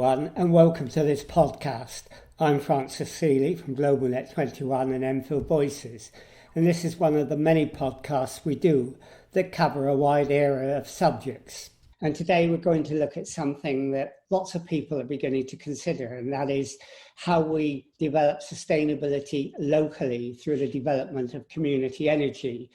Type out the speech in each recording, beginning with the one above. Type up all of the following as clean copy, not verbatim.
everyone, and welcome to this podcast. I'm Francis Seeley from GlobalNet 21 and Enfield Voices, and this is one of the many podcasts we do that cover a wide area of subjects. And today we're going to look at something that lots of people are beginning to consider, and that is how we develop sustainability locally through the development of community energy.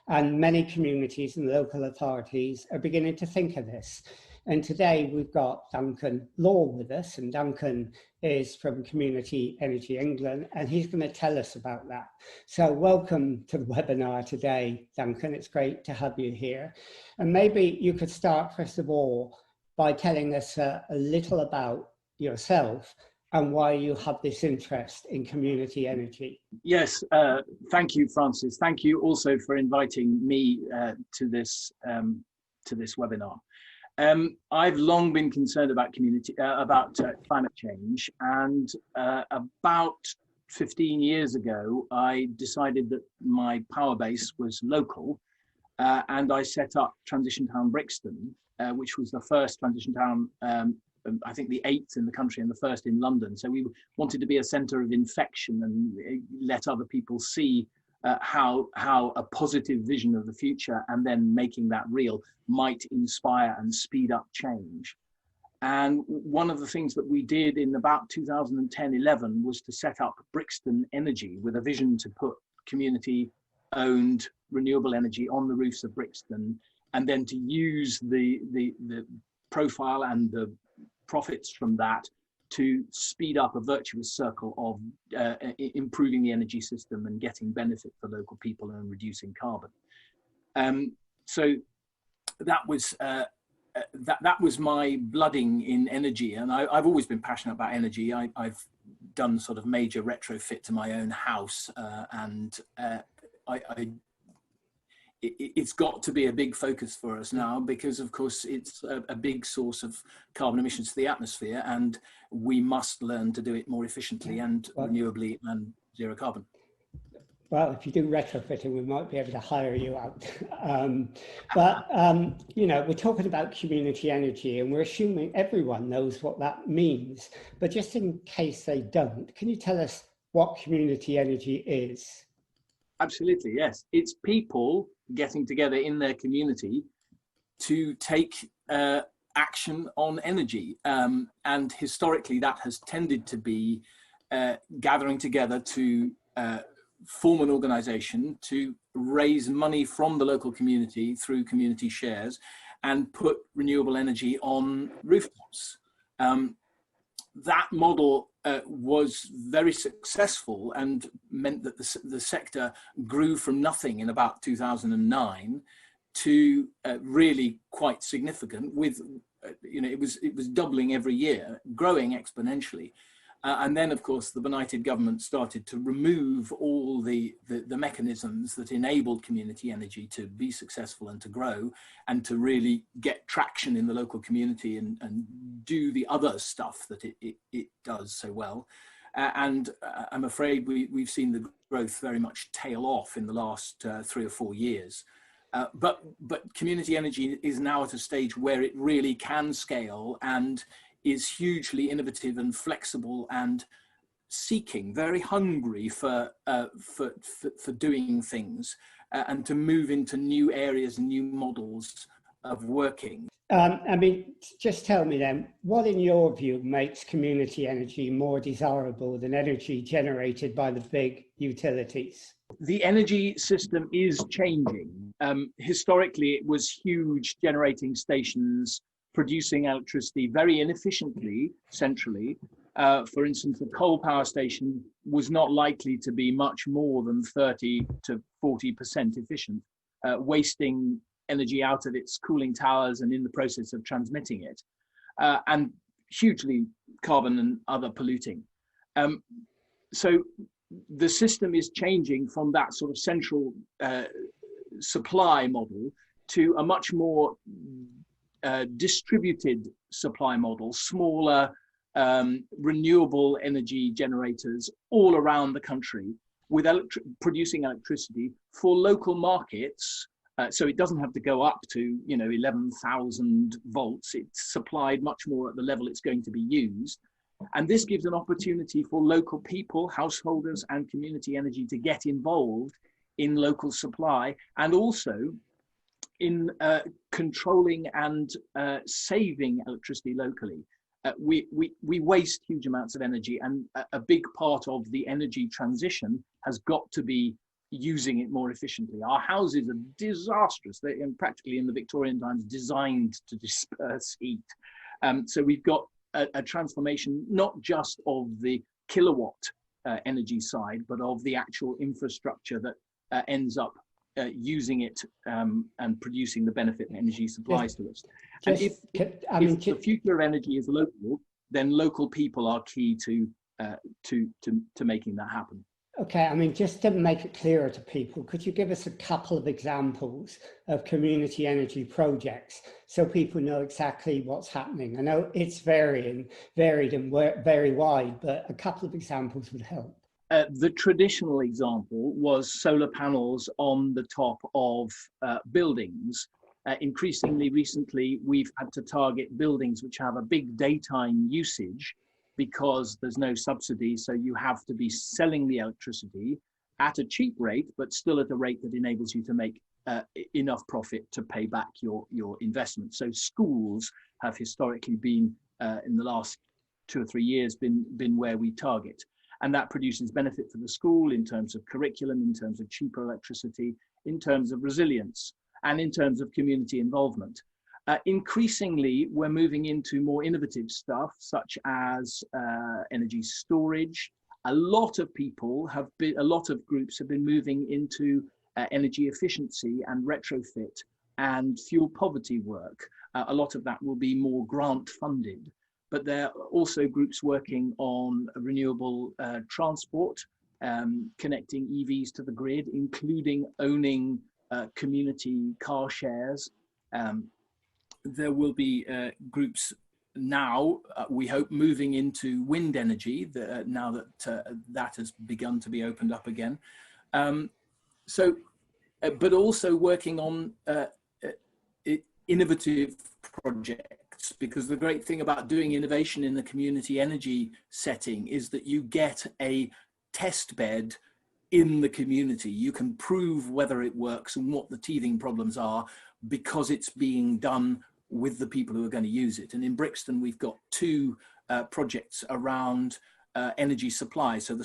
And many communities and local authorities are beginning to think of this. And today we've got Duncan Law with us, and Duncan is from Community Energy England, and he's going to tell us about that. So welcome to the webinar today, Duncan. It's great to have you here. And maybe you could start, first of all, by telling us a little about yourself and why you have this interest in community energy. Yes, thank you, Francis. Thank you also for inviting me to this webinar. I've long been concerned about climate change, and about 15 years ago, I decided that my power base was local, and I set up Transition Town Brixton, which was the first transition town, I think the 8th in the country and the first in London. So we wanted to be a centre of infection and let other people see how a positive vision of the future and then making that real might inspire and speed up change. And one of the things that we did in about 2010-11 was to set up Brixton Energy with a vision to put community-owned renewable energy on the roofs of Brixton, and then to use the profile and the profits from that to speed up a virtuous circle of improving the energy system and getting benefit for local people and reducing carbon. So that was my blooding in energy, and I've always been passionate about energy. I've done sort of major retrofit to my own house, and it's got to be a big focus for us now, because of course it's a big source of carbon emissions to the atmosphere, and we must learn to do it more efficiently and renewably and zero carbon. Well, if you do retrofitting, we might be able to hire you out. We're talking about community energy, and we're assuming everyone knows what that means. But just in case they don't, can you tell us what community energy is? Absolutely, yes. It's people getting together in their community to take action on energy. And historically, that has tended to be gathering together to form an organization to raise money from the local community through community shares and put renewable energy on rooftops. That model was very successful and meant that the sector grew from nothing in about 2009 to really quite significant. With it was doubling every year, growing exponentially. And then, of course, the benighted government started to remove all the mechanisms that enabled community energy to be successful and to grow and to really get traction in the local community and do the other stuff that it does so well. And I'm afraid we've seen the growth very much tail off in the last 3 or 4 years. But community energy is now at a stage where it really can scale and is hugely innovative and flexible and seeking, very hungry for doing things and to move into new areas and new models of working. Just tell me then, what in your view makes community energy more desirable than energy generated by the big utilities? The energy system is changing. Historically, it was huge generating stations producing electricity very inefficiently centrally. For instance, a coal power station was not likely to be much more than 30 to 40% efficient, wasting energy out of its cooling towers and in the process of transmitting it, and hugely carbon and other polluting. So the system is changing from that sort of central supply model to a much more distributed supply model, smaller renewable energy generators all around the country with producing electricity for local markets So it doesn't have to go up to 11,000 volts. It's supplied much more at the level it's going to be used. And this gives an opportunity for local people, householders and community energy to get involved in local supply, and also in controlling and saving electricity locally. We waste huge amounts of energy, and a big part of the energy transition has got to be using it more efficiently. Our houses are disastrous. They're practically in the Victorian times designed to disperse heat. So we've got a transformation, not just of the kilowatt energy side, but of the actual infrastructure that ends up using it and producing the benefit and energy supplies to us. And if the future of energy is local, then local people are key to making that happen. Okay, I mean, just to make it clearer to people, could you give us a couple of examples of community energy projects so people know exactly what's happening? I know it's varied and very wide, but a couple of examples would help. The traditional example was solar panels on the top of buildings. Increasingly recently, we've had to target buildings which have a big daytime usage, because there's no subsidy, so you have to be selling the electricity at a cheap rate, but still at a rate that enables you to make enough profit to pay back your investment. So schools have historically been, in the last 2 or 3 years, been where we target. And that produces benefit for the school in terms of curriculum, in terms of cheaper electricity, in terms of resilience, and in terms of community involvement. Increasingly, we're moving into more innovative stuff, such as energy storage. A lot of groups have been moving into energy efficiency and retrofit and fuel poverty work. A lot of that will be more grant funded, but there are also groups working on renewable transport, connecting EVs to the grid, including owning community car shares. There will be groups now, we hope, moving into wind energy, now that that has begun to be opened up again. But also working on innovative projects, because the great thing about doing innovation in the community energy setting is that you get a test bed in the community. You can prove whether it works and what the teething problems are, because it's being done with the people who are going to use it. And in Brixton, we've got 2 projects around energy supply. So the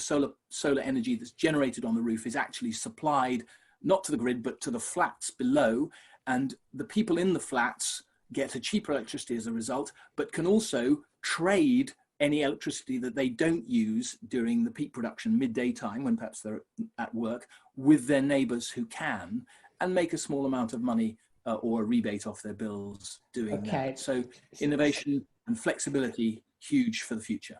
solar energy that's generated on the roof is actually supplied not to the grid, but to the flats below. And the people in the flats get a cheaper electricity as a result, but can also trade any electricity that they don't use during the peak production midday time, when perhaps they're at work, with their neighbours who can, and make a small amount of money or a rebate off their bills doing that. So innovation and flexibility, huge for the future.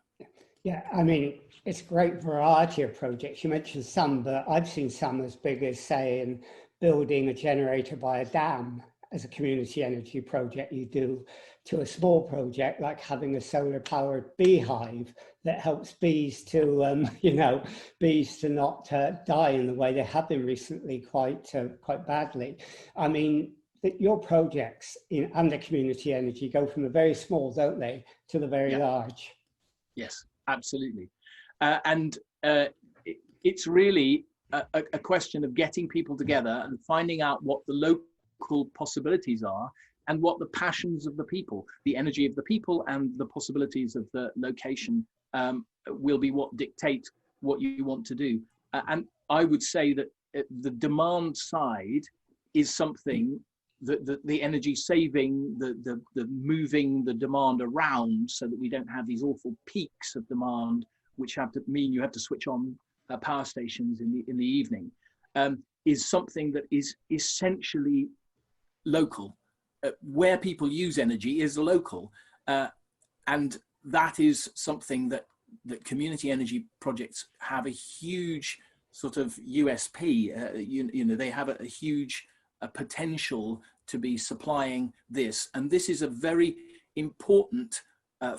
Yeah, I mean, it's a great variety of projects. You mentioned some, but I've seen some as big as, say, in building a generator by a dam as a community energy project you do, to a small project like having a solar powered beehive that helps bees to, bees to not die in the way they have been recently quite badly. I mean, your projects under community energy go from the very small, don't they, to the very large? Yes, absolutely. It's really a question of getting people together and finding out what the local possibilities are and what the passions of the people, the energy of the people and the possibilities of the location will be what dictate what you want to do. And I would say that the demand side is something that the energy saving, the moving the demand around so that we don't have these awful peaks of demand, which have to mean you have to switch on power stations in the evening, is something that is essentially local. Where people use energy is local, and that is something that community energy projects have a huge sort of USP. They have a huge potential to be supplying this, and this is a very important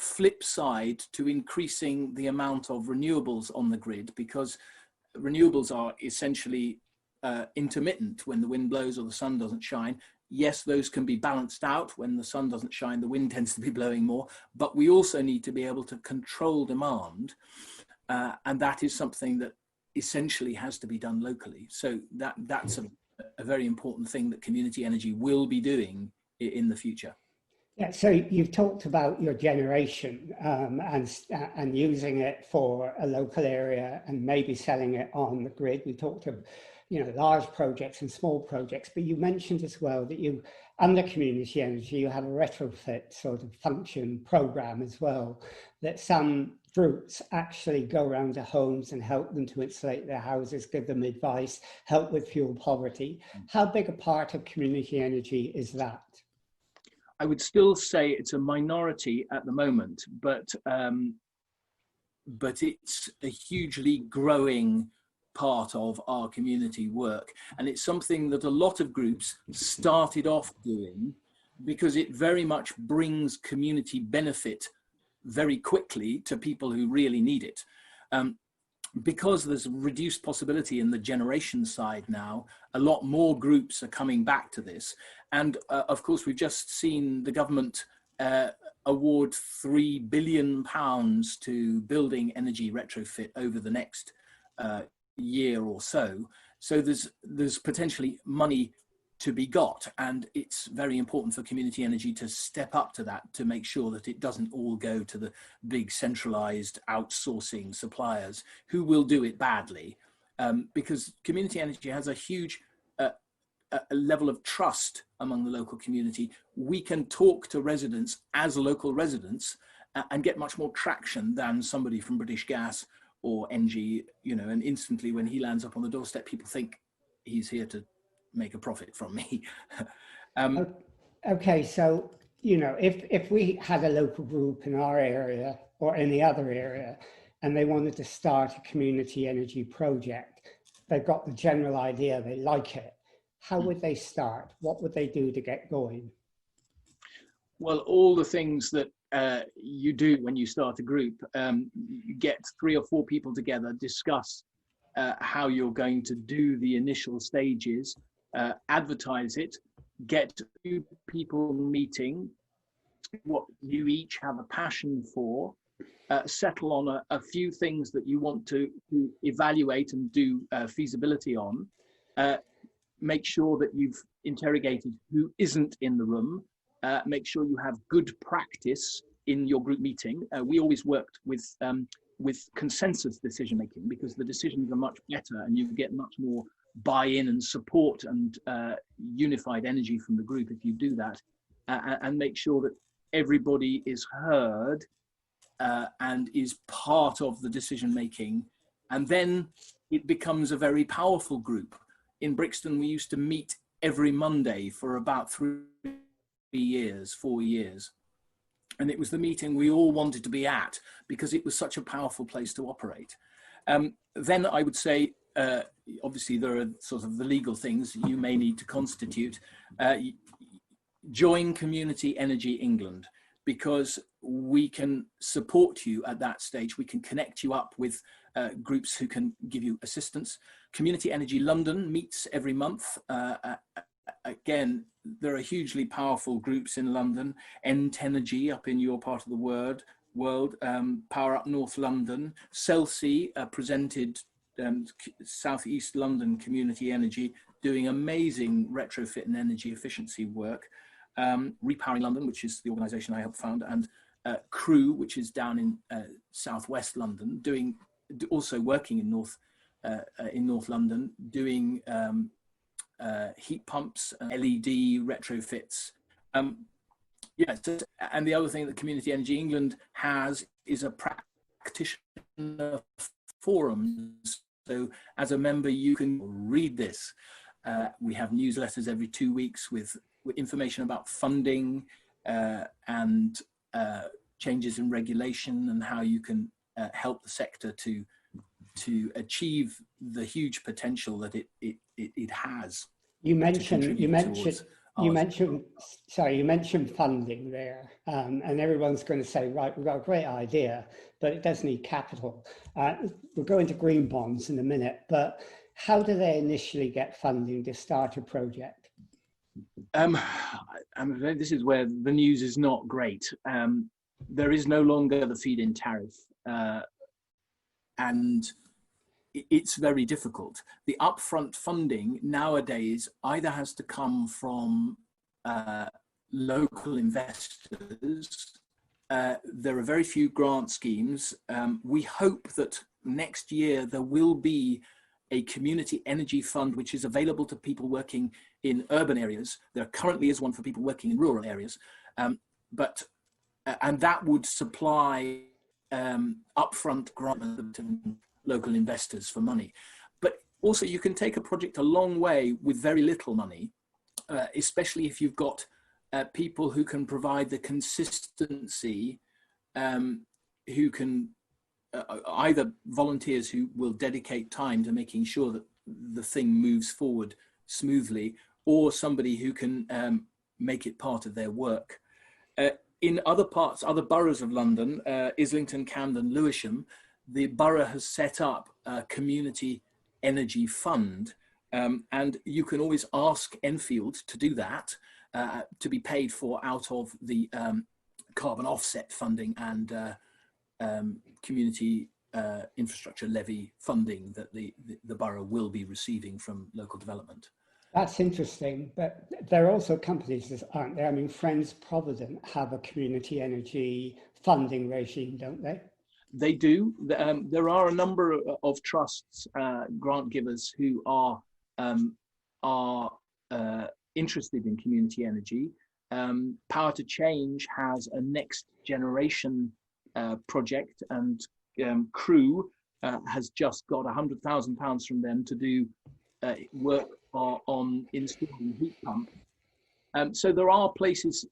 flip side to increasing the amount of renewables on the grid, because renewables are essentially intermittent when the wind blows or the sun doesn't shine. Yes, those can be balanced out. When the sun doesn't shine, the wind tends to be blowing more, but we also need to be able to control demand. And that is something that essentially has to be done locally. So that's a very important thing that community energy will be doing in the future. Yeah, so you've talked about your generation and using it for a local area and maybe selling it on the grid. We talked of, large projects and small projects, but you mentioned as well that you, under community energy, you have a retrofit sort of function program as well, that some groups actually go around to homes and help them to insulate their houses, give them advice, help with fuel poverty. How big a part of community energy is that? I would still say it's a minority at the moment, but it's a hugely growing part of our community work. And it's something that a lot of groups started off doing because it very much brings community benefit very quickly to people who really need it. Because there's reduced possibility in the generation side now, a lot more groups are coming back to this. And of course, we've just seen the government award £3 billion to building energy retrofit over the next year or so. So there's potentially money to be got, and it's very important for community energy to step up to that, to make sure that it doesn't all go to the big centralized outsourcing suppliers who will do it badly, because community energy has a huge a level of trust among the local community. We can talk to residents as local residents and get much more traction than somebody from British Gas or NG, and instantly when he lands up on the doorstep, people think he's here to make a profit from me. Okay, so if we had a local group in our area or any other area and they wanted to start a community energy project, they've got the general idea, they like it, how would they start? What would they do to get going? Well, all the things that you do when you start a group, you get 3 or 4 people together, discuss how you're going to do the initial stages, advertise it, get 2 people meeting, what you each have a passion for, settle on a few things that you want to evaluate and do feasibility on, make sure that you've interrogated who isn't in the room, make sure you have good practice in your group meeting. We always worked with consensus decision making because the decisions are much better and you get much more buy-in and support and unified energy from the group if you do that, and make sure that everybody is heard and is part of the decision making, and then it becomes a very powerful group. In Brixton, we used to meet every Monday for about 4 years. And it was the meeting we all wanted to be at because it was such a powerful place to operate. Then I would say, obviously there are sort of the legal things you may need to constitute. Join Community Energy England, because we can support you at that stage. We can connect you up with groups who can give you assistance. Community Energy London meets every month. Again, there are hugely powerful groups in London. Entenergy up in your part of the world, Power Up North London, Celsea presented South East London Community Energy, doing amazing retrofit and energy efficiency work. Repowering London, which is the organisation I helped found, and Crew, which is down in southwest London, also working in North London, doing heat pumps and LED retrofits. And the other thing that Community Energy England has is a Practitioner Forums. So as a member, you can read this. We have newsletters every 2 weeks with information about funding and changes in regulation and how you can help the sector to achieve the huge potential that it has. You mentioned funding there, and everyone's going to say, right, we've got a great idea, but it does need capital. We'll go into green bonds in a minute, but How do they initially get funding to start a project? I'm afraid this is where the news is not great. There is no longer the feed-in tariff, and it's very difficult. The upfront funding nowadays either has to come from local investors. There are very few grant schemes. We hope that next year there will be a community energy fund which is available to people working in urban areas. There currently is one for people working in rural areas, and that would supply upfront grant to local investors for money. But also you can take a project a long way with very little money, especially if you've got people who can provide the consistency, who can either volunteers who will dedicate time to making sure that the thing moves forward smoothly, or somebody who can make it part of their work. In other boroughs of London, Islington, Camden, Lewisham, the borough has set up a community energy fund, and you can always ask Enfield to do that, to be paid for out of the carbon offset funding and community infrastructure levy funding that the borough will be receiving from local development. That's interesting, but there are also companies, aren't there? I mean, Friends Provident have a community energy funding regime, don't they? They do. There are a number of trusts, grant givers, who are interested in community energy. Power to Change has a next generation project, and Crew has just got £100,000 from them to do work on installing heat pumps. So there are places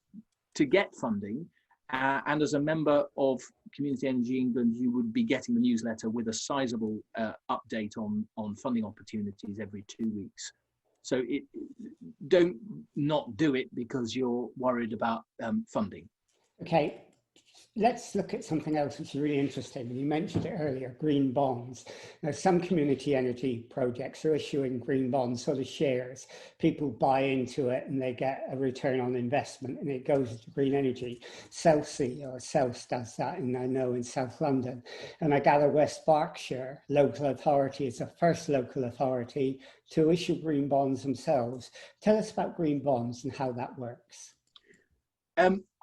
to get funding, and as a member of Community Energy England, you would be getting the newsletter with a sizable update on funding opportunities every 2 weeks. So don't not do it because you're worried about funding. Okay, let's look at something else which is really interesting. You mentioned it earlier, green bonds. Now, some community energy projects are issuing green bonds, sort of shares. People buy into it and they get a return on investment and it goes to green energy. Southsea does that, and I know in South London. And I gather West Berkshire local authority is the first local authority to issue green bonds themselves. Tell us about green bonds and how that works.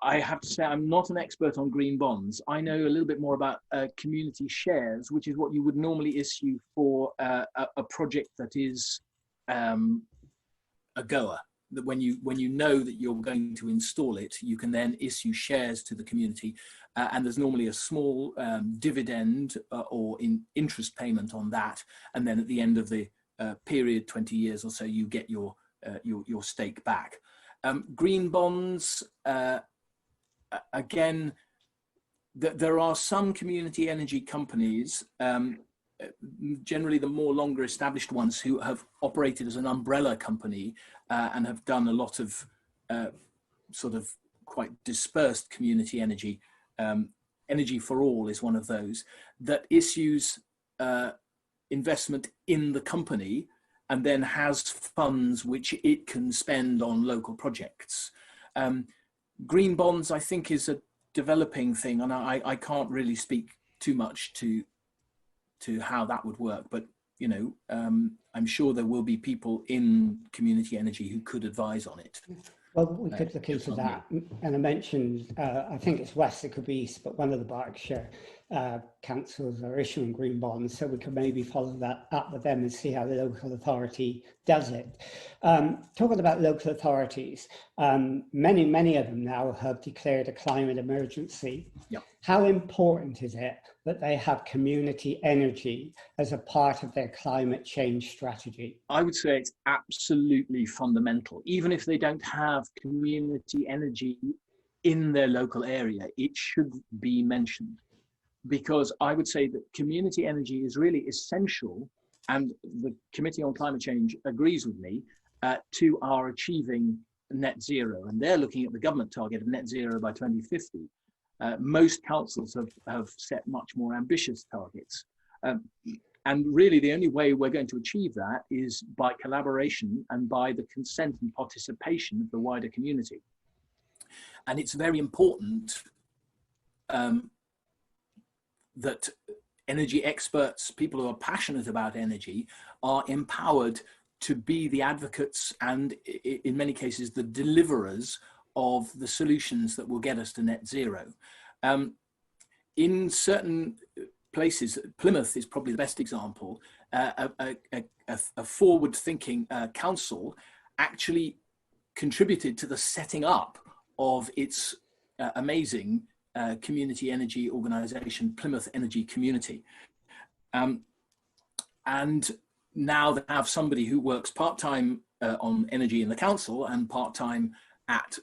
I have to say I'm not an expert on green bonds. I know a little bit more about community shares, which is what you would normally issue for a project that is a goer. That when you know that you're going to install it, you can then issue shares to the community, and there's normally a small dividend or interest payment on that, and then at the end of the period, 20 years or so, you get your stake back. Green bonds. Again, there are some community energy companies, generally the more longer established ones, who have operated as an umbrella company and have done a lot of sort of quite dispersed community energy. Energy for All is one of those that issues investment in the company and then has funds which it can spend on local projects. Green bonds, I think, is a developing thing, and I can't really speak too much to how that would work. But you know, I'm sure there will be people in community energy who could advise on it. Well, we could look into that. And I mentioned, I think it's west, it could be east, but one of the Berkshire councils are issuing green bonds, so we could maybe follow that up with them and see how the local authority does it. Talking about local authorities, many of them now have declared a climate emergency. Yep. How important is it that they have community energy as a part of their climate change strategy? I would say it's absolutely fundamental. Even if they don't have community energy in their local area, it should be mentioned, because I would say that community energy is really essential, and the Committee on Climate Change agrees with me, to our achieving net zero. And they're looking at the government target of net zero by 2050. Most councils have set much more ambitious targets. And really the only way we're going to achieve that is by collaboration and by the consent and participation of the wider community. And it's very important that energy experts, people who are passionate about energy, are empowered to be the advocates and, in many cases, the deliverers of the solutions that will get us to net zero. In certain places, Plymouth is probably the best example, a forward-thinking council actually contributed to the setting up of its amazing community energy organisation, Plymouth Energy Community. And now they have somebody who works part-time on energy in the council and part-time at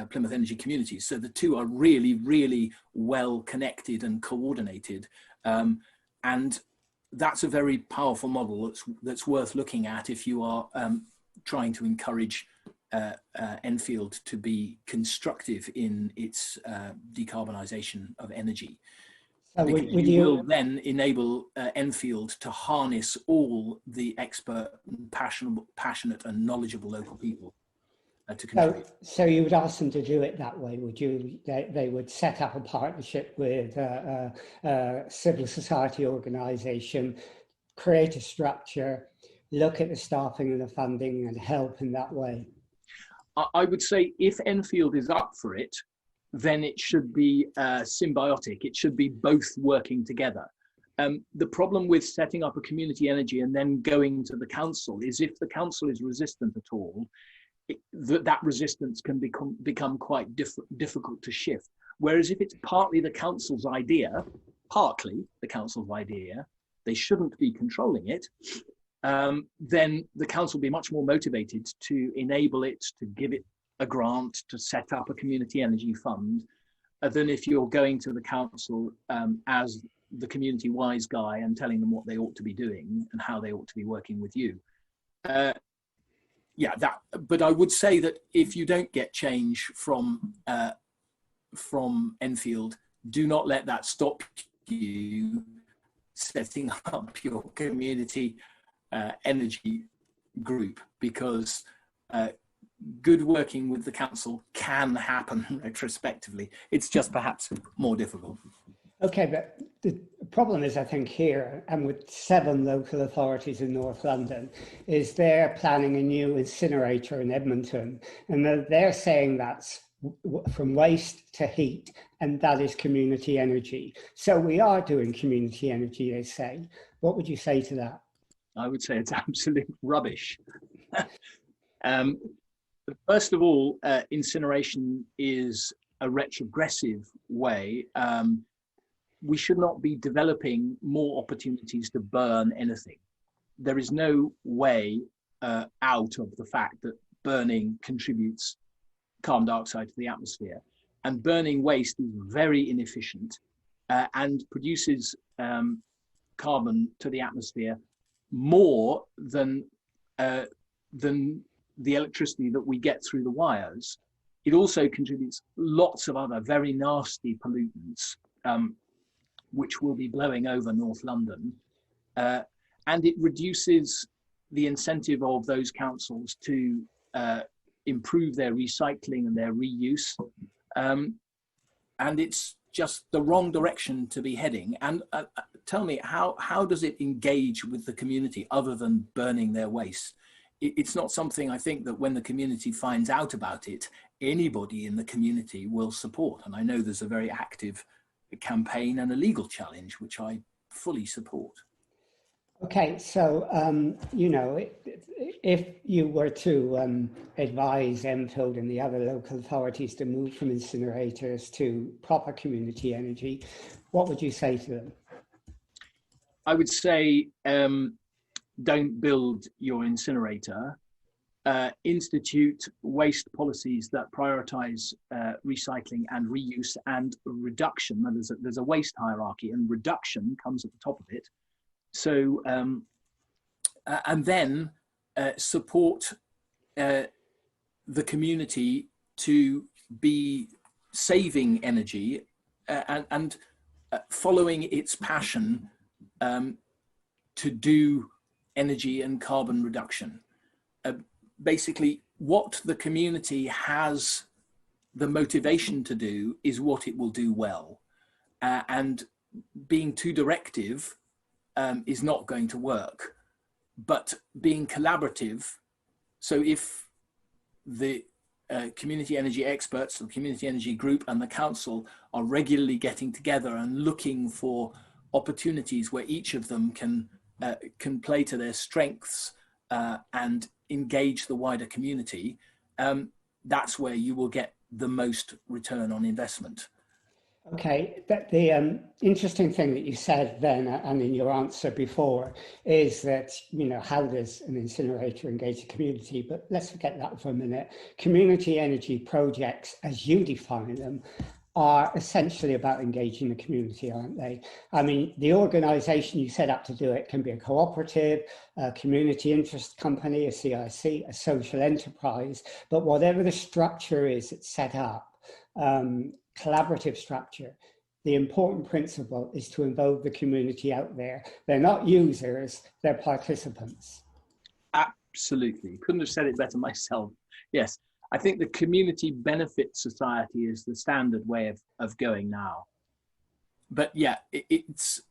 Plymouth Energy Community. So the two are really, really well connected and coordinated. And that's a very powerful model that's worth looking at if you are trying to encourage Enfield to be constructive in its decarbonisation of energy. Because you will then enable Enfield to harness all the expert, passionate and knowledgeable local people to contribute. So you would ask them to do it that way, would you? They would set up a partnership with a civil society organisation, create a structure, look at the staffing and the funding and help in that way. I would say if Enfield is up for it, then it should be symbiotic. It should be both working together. The problem with setting up a community energy and then going to the council is if the council is resistant at all, that resistance can become quite difficult to shift. Whereas if it's partly the council's idea, they shouldn't be controlling it, then the council will be much more motivated to enable it, to give it a grant, to set up a community energy fund, than if you're going to the council as the community wise guy and telling them what they ought to be doing and how they ought to be working with you. But I would say that if you don't get change from Enfield, do not let that stop you setting up your community energy group, because good working with the council can happen retrospectively. It's just perhaps more difficult. Okay, but the problem is, I think here, and with 7 local authorities in North London, is they're planning a new incinerator in Edmonton, and they're saying that's from waste to heat, and that is community energy. So we are doing community energy, they say. What would you say to that? I would say it's absolute rubbish. First of all, incineration is a retrogressive way. We should not be developing more opportunities to burn anything. There is no way out of the fact that burning contributes carbon dioxide to the atmosphere. And burning waste is very inefficient and produces carbon to the atmosphere more than the electricity that we get through the wires. It also contributes lots of other very nasty pollutants, which will be blowing over North London. And it reduces the incentive of those councils to improve their recycling and their reuse. And it's just the wrong direction to be heading. And tell me, how does it engage with the community other than burning their waste? It's not something, I think, that when the community finds out about it, anybody in the community will support. And I know there's a very active campaign and a legal challenge, which I fully support. Okay, so, you know, if you were to advise Enfield and the other local authorities to move from incinerators to proper community energy, what would you say to them? I would say, don't build your incinerator, institute waste policies that prioritize recycling and reuse and reduction. And there's a waste hierarchy, and reduction comes at the top of it. So, and then support the community to be saving energy and following its passion to do energy and carbon reduction. Basically, what the community has the motivation to do is what it will do well. And being too directive is not going to work. But being collaborative, so if the community energy experts, the community energy group and the council are regularly getting together and looking for opportunities where each of them can play to their strengths and engage the wider community, that's where you will get the most return on investment. Okay, the interesting thing that you said then and in your answer before is that, how does an incinerator engage the community? But let's forget that for a minute. Community energy projects, as you define them, are essentially about engaging the community, aren't they? I mean, the organisation you set up to do it can be a cooperative, a community interest company, a CIC, a social enterprise, but whatever the structure is that's set up, collaborative structure, the important principle is to involve the community out there. They're not users, they're participants. Absolutely. Couldn't have said it better myself. Yes. I think the community benefit society is the standard way of going now. But yeah, it's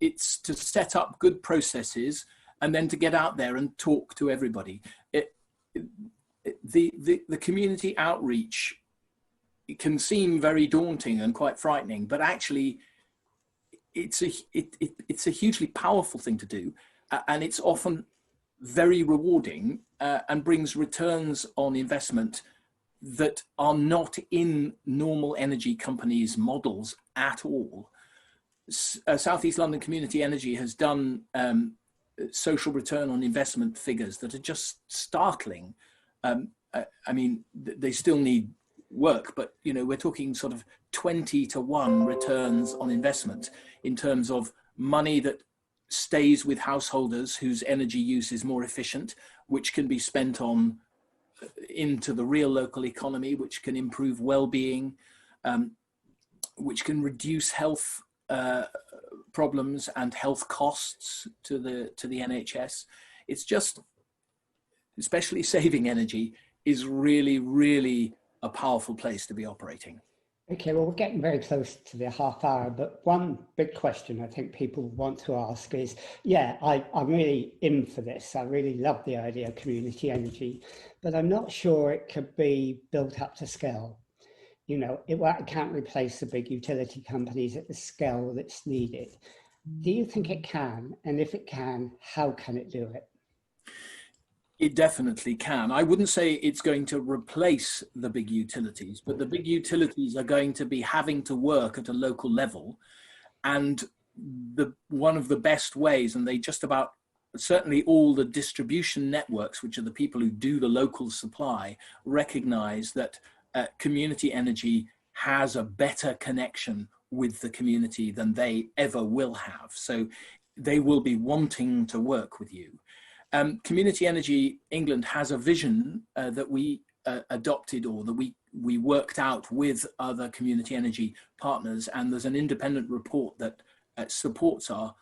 to set up good processes and then to get out there and talk to everybody. The community outreach, it can seem very daunting and quite frightening, but actually it's a hugely powerful thing to do, and it's often very rewarding and brings returns on investment that are not in normal energy companies' models at all. South East London Community Energy has done social return on investment figures that are just startling. I mean, they still need work, but we're talking sort of 20-to-1 returns on investment in terms of money that stays with householders whose energy use is more efficient, which can be spent on into the real local economy, which can improve well-being, which can reduce health problems and health costs to the NHS. It's just, especially saving energy is really, really a powerful place to be operating. Okay, well, we're getting very close to the half hour, but one big question I think people want to ask is, I'm really in for this. I really love the idea of community energy, but I'm not sure it could be built up to scale. It can't replace the big utility companies at the scale that's needed. Do you think it can? And if it can, how can it do it? It definitely can. I wouldn't say it's going to replace the big utilities, but the big utilities are going to be having to work at a local level. And one of the best ways, and they just about, certainly all the distribution networks, which are the people who do the local supply, recognize that community energy has a better connection with the community than they ever will have. So they will be wanting to work with you. Community Energy England has a vision that we adopted, or that we worked out with other community energy partners, and there's an independent report that supports our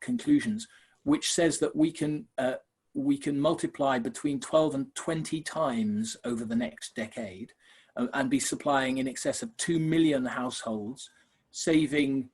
conclusions, which says that we can multiply between 12 and 20 times over the next decade, and be supplying in excess of 2 million households, saving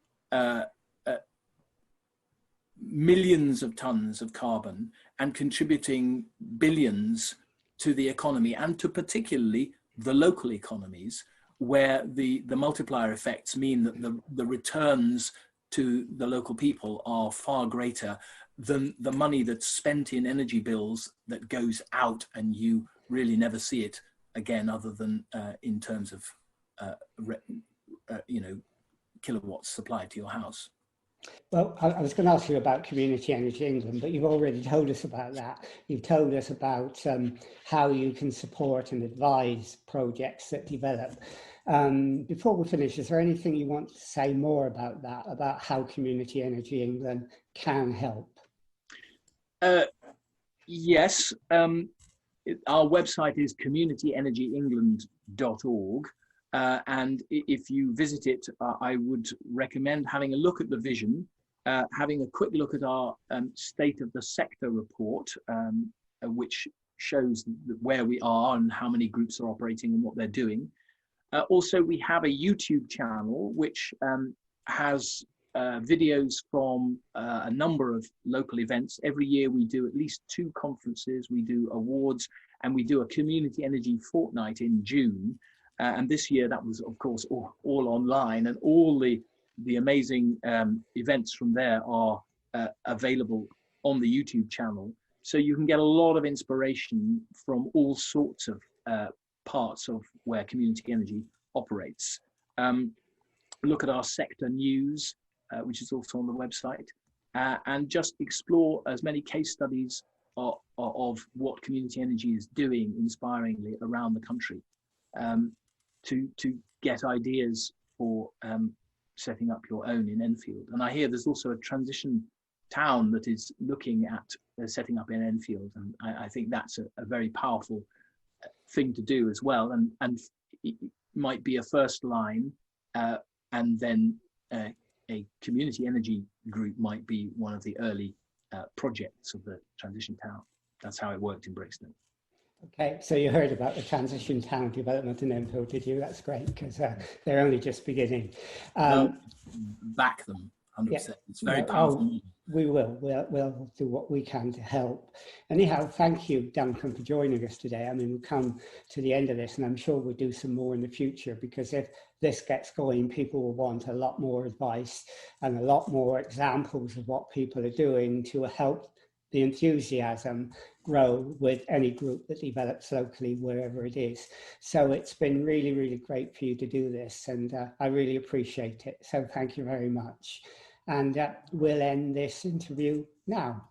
millions of tons of carbon and contributing billions to the economy, and to particularly the local economies, where the multiplier effects mean that the returns to the local people are far greater than the money that's spent in energy bills that goes out and you really never see it again, other than in terms of kilowatts supplied to your house. Well, I was going to ask you about Community Energy England, but you've already told us about that. You've told us about how you can support and advise projects that develop. Before we finish, is there anything you want to say more about that, about how Community Energy England can help? Yes. Our website is communityenergyengland.org. And if you visit it, I would recommend having a look at the vision having a quick look at our state of the sector report, which shows where we are and how many groups are operating and what they're doing. Also, we have a YouTube channel which has videos from a number of local events. Every year we do at least 2 conferences, we do awards, and we do a community energy fortnight in June. And this year that was, of course, all online, and all the amazing events from there are available on the YouTube channel. So you can get a lot of inspiration from all sorts of parts of where community energy operates. Look at our sector news, which is also on the website, and just explore as many case studies of what community energy is doing inspiringly around the country, to get ideas for setting up your own in Enfield. And I hear there's also a transition town that is looking at setting up in Enfield, and I think that's a very powerful thing to do as well, and it might be a first line, and then a community energy group might be one of the early projects of the transition town. That's how it worked in Brixton. Okay, so you heard about the transition town development in Enfield, did you? That's great, because they're only just beginning. Back them, 100%. Yeah, it's very Oh, powerful. we will. We'll do what we can to help. Anyhow, thank you, Duncan, for joining us today. I mean, we've come to the end of this, and I'm sure we'll do some more in the future, because if this gets going, people will want a lot more advice and a lot more examples of what people are doing to help the enthusiasm grow with any group that develops locally, wherever it is. So it's been really, really great for you to do this, and I really appreciate it. So thank you very much. And we'll end this interview now.